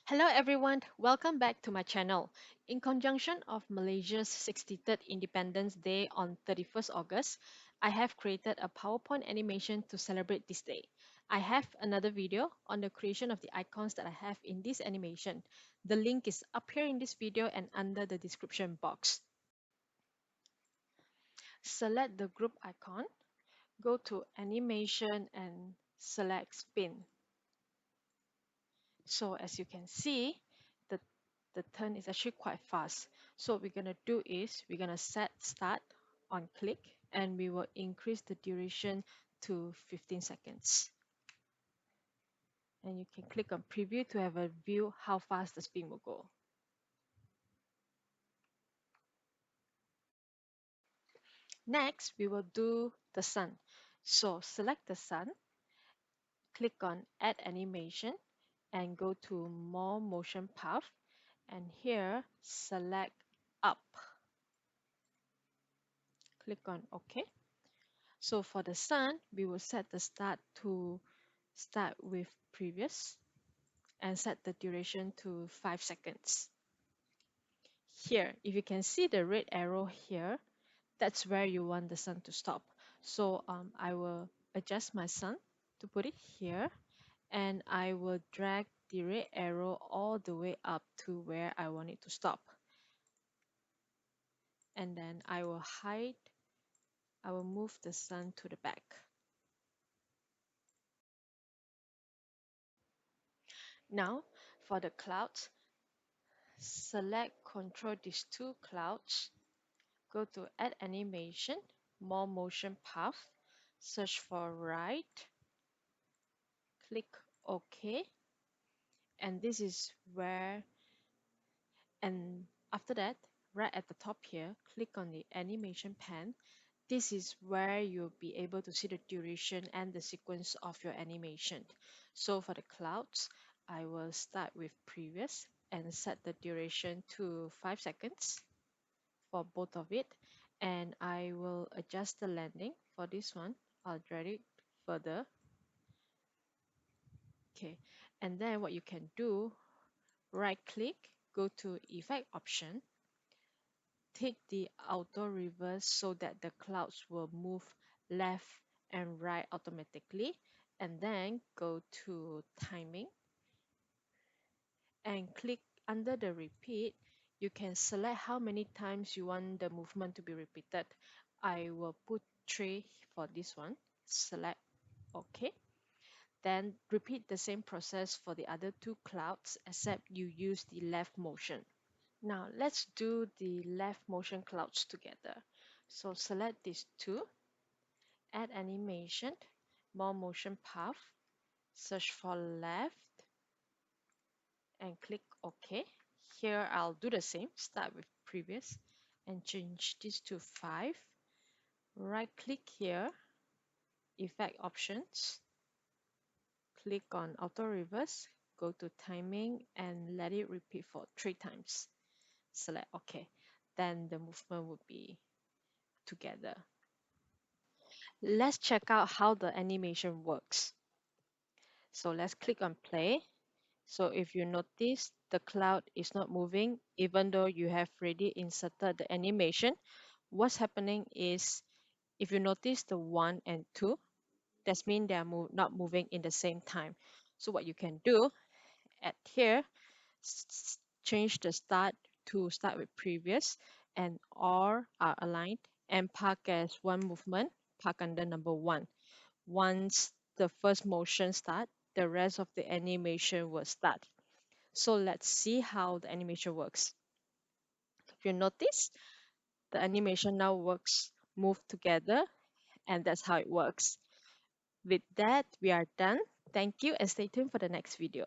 Hello everyone, welcome back to my channel. In conjunction of Malaysia's 63rd Independence Day on 31st August, I have created a PowerPoint animation to celebrate this day. I have another video on the creation of the icons that I have in this animation. The link is up here in this video and under the description box. Select the group icon, go to animation and select spin. So as you can see, the, the turn is actually quite fast. So what we're going to do is we're going to set start on click and we will increase the duration to 15 seconds. And you can click on preview to have a view how fast the spin will go. Next, we will do the sun. So select the sun, click on add animation and go to more motion path and here select up. Click on OK. So for the sun, we will set the start to start with previous and set the duration to 5 seconds. Here, if you can see the red arrow here, that's where you want the sun to stop. So I will adjust my sun to put it here and I will drag the red arrow all the way up to where I want it to stop. And then I will move the sun to the back. Now for the clouds, select control these two clouds, go to add animation, more motion path, search for right, click OK, and this is where, and after that, right at the top here, click on the animation pen. This is where you'll be able to see the duration and the sequence of your animation. So for the clouds, I will start with previous and set the duration to 5 seconds for both of it, and I will adjust the landing for this one. I'll drag it further. Okay, and then what you can do, right click, go to effect option, take the auto reverse so that the clouds will move left and right automatically, and then go to timing and click under the repeat. You can select how many times you want the movement to be repeated. I will put 3 for this one. Select OK. Then repeat the same process for the other two clouds except you use the left motion. Now let's do the left motion clouds together. So select these two, add animation, more motion path, search for left and click OK. Here I'll do the same, start with previous and change this to 5. Right click here, effect options, click on auto reverse, go to timing and let it repeat for 3 times. Select OK. Then the movement would be together. Let's check out how the animation works. So let's click on play. So if you notice, the cloud is not moving even though you have already inserted the animation. What's happening is, if you notice the 1 and 2, that means they are not moving in the same time. So what you can do at here, change the start to start with previous and all are aligned and park as one movement, park under number 1. Once the first motion start, the rest of the animation will start. So let's see how the animation works. If you notice, the animation now works, move together, and that's how it works. With that, we are done. Thank you and stay tuned for the next video.